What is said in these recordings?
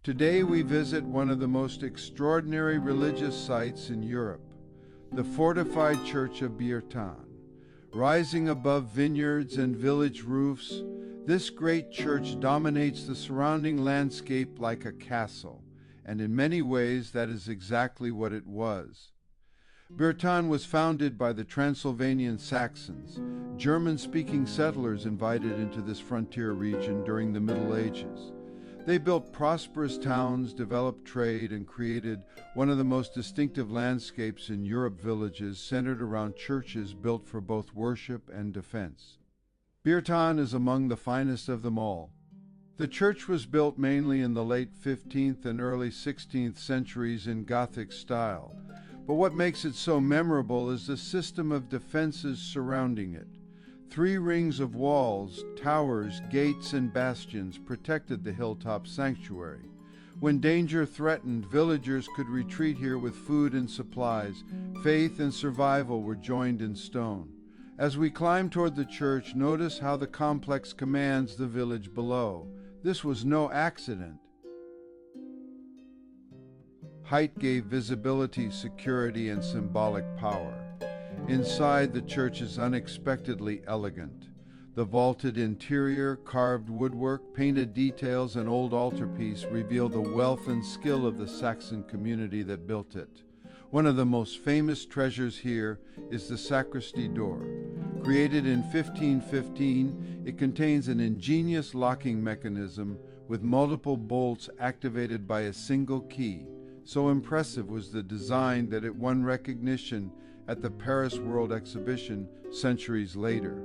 Today we visit one of the most extraordinary religious sites in Europe, the fortified church of Biertan. Rising above vineyards and village roofs, this great church dominates the surrounding landscape like a castle, and in many ways that is exactly what it was. Biertan was founded by the Transylvanian Saxons, German-speaking settlers invited into this frontier region during the Middle Ages. They built prosperous towns, developed trade, and created one of the most distinctive landscapes in Europe, villages centered around churches built for both worship and defense. Biertan is among the finest of them all. The church was built mainly in the late 15th and early 16th centuries in Gothic style, but what makes it so memorable is the system of defenses surrounding it. 3 rings of walls, towers, gates, and bastions protected the hilltop sanctuary. When danger threatened, villagers could retreat here with food and supplies. Faith and survival were joined in stone. As we climb toward the church, notice how the complex commands the village below. This was no accident. Height gave visibility, security, and symbolic power. Inside, the church is unexpectedly elegant. The vaulted interior, carved woodwork, painted details, and old altarpiece reveal the wealth and skill of the Saxon community that built it. One of the most famous treasures here is the sacristy door. Created in 1515, it contains an ingenious locking mechanism with multiple bolts activated by a single key. So impressive was the design that it won recognition at the Paris World Exhibition centuries later.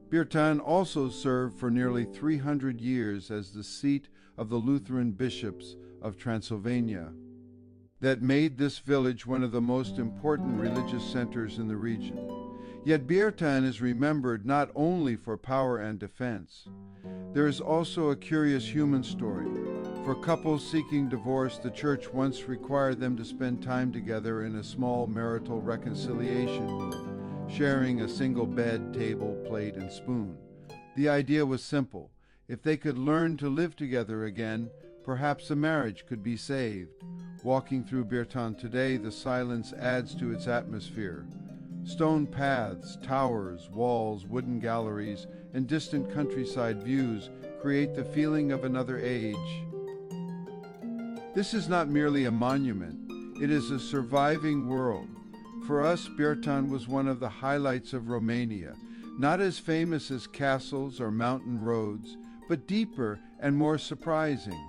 Biertan also served for nearly 300 years as the seat of the Lutheran bishops of Transylvania. That made this village one of the most important religious centers in the region. Yet Biertan is remembered not only for power and defense. There is also a curious human story. For couples seeking divorce, the church once required them to spend time together in a small marital reconciliation room, sharing a single bed, table, plate, and spoon. The idea was simple. If they could learn to live together again, perhaps a marriage could be saved. Walking through Biertan today, the silence adds to its atmosphere. Stone paths, towers, walls, wooden galleries, and distant countryside views create the feeling of another age. This is not merely a monument, it is a surviving world. For us, Biertan was one of the highlights of Romania, not as famous as castles or mountain roads, but deeper and more surprising.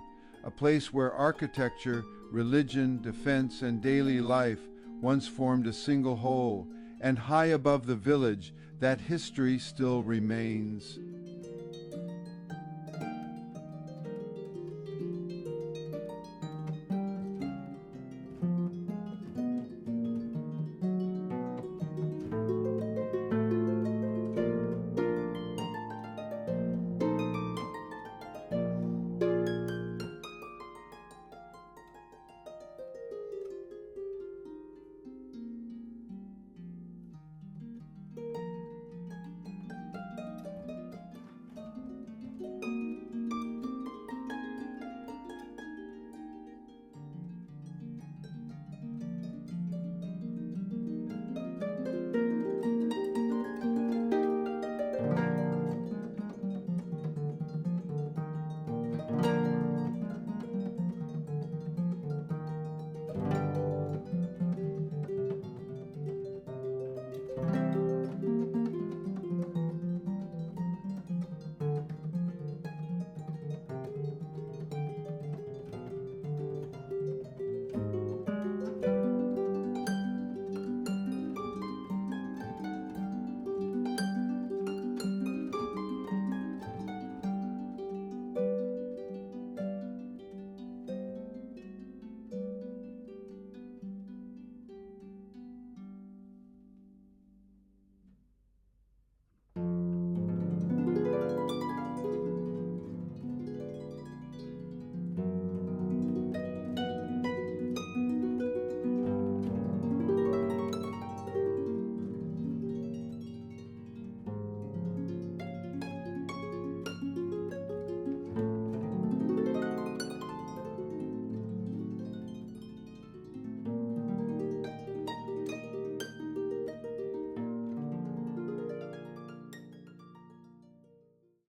A place where architecture, religion, defense, and daily life once formed a single whole, and high above the village, that history still remains.